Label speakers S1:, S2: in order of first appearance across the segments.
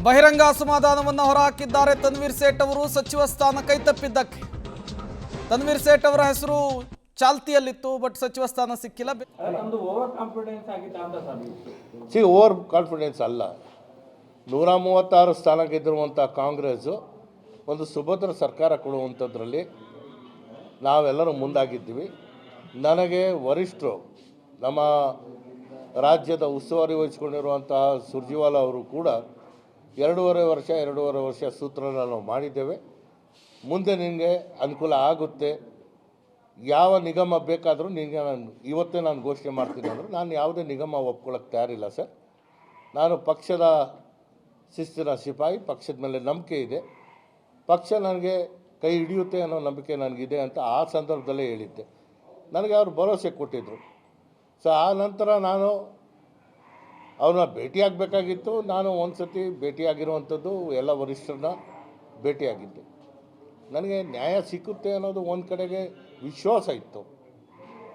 S1: ಬಹಿರಂಗ ಅಸಮಾಧಾನವನ್ನು ಹೊರಹಾಕಿದ್ದಾರೆ ತನ್ವೀರ್ ಸೇಠ್ ಅವರು ಸಚಿವ ಸ್ಥಾನ ಕೈತಪ್ಪಿದ್ದಕ್ಕೆ. ತನ್ವೀರ್ ಸೇಠ್ ಅವರ ಹೆಸರು ಚಾಲ್ತಿಯಲ್ಲಿತ್ತು, ಬಟ್ ಸಚಿವ ಸ್ಥಾನ ಸಿಕ್ಕಿಲ್ಲ.
S2: ಓವರ್ ಕಾನ್ಫಿಡೆನ್ಸ್ ಅಲ್ಲ. 136 ಸ್ಥಾನ ಗೆದ್ದಿರುವಂಥ ಕಾಂಗ್ರೆಸ್ಸು ಒಂದು ಸುಭದ್ರ ಸರ್ಕಾರ ಕೊಡುವಂಥದ್ರಲ್ಲಿ ನಾವೆಲ್ಲರೂ ಮುಂದಾಗಿದ್ದೀವಿ. ನನಗೆ ವರಿಷ್ಠರು, ನಮ್ಮ ರಾಜ್ಯದ ಉಸ್ತುವಾರಿ ವಹಿಸಿಕೊಂಡಿರುವಂತಹ ಸುರ್ಜಿವಾಲ ಅವರು ಕೂಡ 2.5 ವರ್ಷ ಸೂತ್ರನ ನಾವು ಮಾಡಿದ್ದೇವೆ. ಮುಂದೆ ನಿನಗೆ ಅನುಕೂಲ ಆಗುತ್ತೆ, ಯಾವ ನಿಗಮ ಬೇಕಾದರೂ ನಿನಗೆ ಇವತ್ತೇ ನಾನು ಘೋಷಣೆ ಮಾಡ್ತೀನಿ ಅಂದರು. ನಾನು ಯಾವುದೇ ನಿಗಮ ಒಪ್ಕೊಳ್ಳೋಕ್ಕೆ ತಯಾರಿಲ್ಲ ಸರ್. ನಾನು ಪಕ್ಷದ ಶಿಸ್ತಿನ ಸಿಪಾಯಿ, ಪಕ್ಷದ ಮೇಲೆ ನಂಬಿಕೆ ಇದೆ, ಪಕ್ಷ ನನಗೆ ಕೈ ಹಿಡಿಯುತ್ತೆ ಅನ್ನೋ ನಂಬಿಕೆ ನನಗಿದೆ ಅಂತ ಆ ಸಂದರ್ಭದಲ್ಲೇ ಹೇಳಿದ್ದೆ. ನನಗೆ ಅವರು ಭರವಸೆ ಕೊಟ್ಟಿದ್ದರು. ಸೊ ಆ ನಂತರ ನಾನು ಅವ್ರನ್ನ ಭೇಟಿಯಾಗಬೇಕಾಗಿತ್ತು. ನಾನು ಒಂದು ಸತಿ ಭೇಟಿಯಾಗಿರುವಂಥದ್ದು, ಎಲ್ಲ ವರಿಷ್ಠರನ್ನ ಭೇಟಿಯಾಗಿದ್ದೆ. ನನಗೆ ನ್ಯಾಯ ಸಿಕ್ಕುತ್ತೆ ಅನ್ನೋದು ಒಂದು ಕಡೆಗೆ ವಿಶ್ವಾಸ ಇತ್ತು.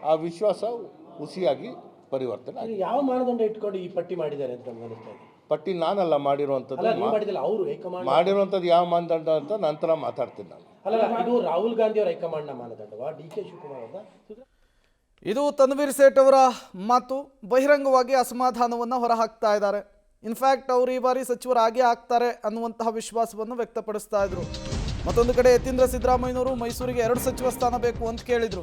S2: ಆ ವಿಶ್ವಾಸ ಹುಸಿಯಾಗಿ ಪರಿವರ್ತನೆ ಆಗಿದೆ.
S3: ಯಾವ ಮಾನದಂಡ ಇಟ್ಕೊಂಡು ಈ ಪಟ್ಟಿ ಮಾಡಿದ್ದಾರೆ ಅಂತ ಅನಿಸ್ತಾ ಇದೆ?
S2: ಪಟ್ಟಿ ನಾನಲ್ಲ ಮಾಡಿರುವಂಥದ್ದು,
S3: ಅವರು ಹೈಕಮಾಂಡ್
S2: ಮಾಡಿರುವಂಥದ್ದು ಯಾವ ಮಾನದಂಡ ಅಂತ ನಂತರ ಮಾತಾಡ್ತೀನಿ ನಾನು.
S3: ಅಲ್ಲ, ಇದು ರಾಹುಲ್ ಗಾಂಧಿ ಅವರ ಹೈಕಮಾಂಡ್ನ ಮಾನದಂಡವಾ, ಡಿ ಕೆ ಶಿವಕುಮಾರ್ ಅವರ?
S1: ಇದು ತನ್ವೀರ್ ಸೇಠ್ ಅವರ ಮಾತು. ಬಹಿರಂಗವಾಗಿ ಅಸಮಾಧಾನವನ್ನು ಹೊರಹಾಕ್ತಾ ಇದ್ದಾರೆ. ಇನ್ಫ್ಯಾಕ್ಟ್ ಅವರು ಈ ಬಾರಿ ಸಚಿವರಾಗೇ ಆಗ್ತಾರೆ ಅನ್ನುವಂತಹ ವಿಶ್ವಾಸವನ್ನು ವ್ಯಕ್ತಪಡಿಸ್ತಾ ಇದ್ರು. ಮತ್ತೊಂದು ಕಡೆ ಯತೀಂದ್ರ ಸಿದ್ದರಾಮಯ್ಯನವರು ಮೈಸೂರಿಗೆ 2 ಸಚಿವ ಸ್ಥಾನ ಬೇಕು ಅಂತ ಕೇಳಿದರು.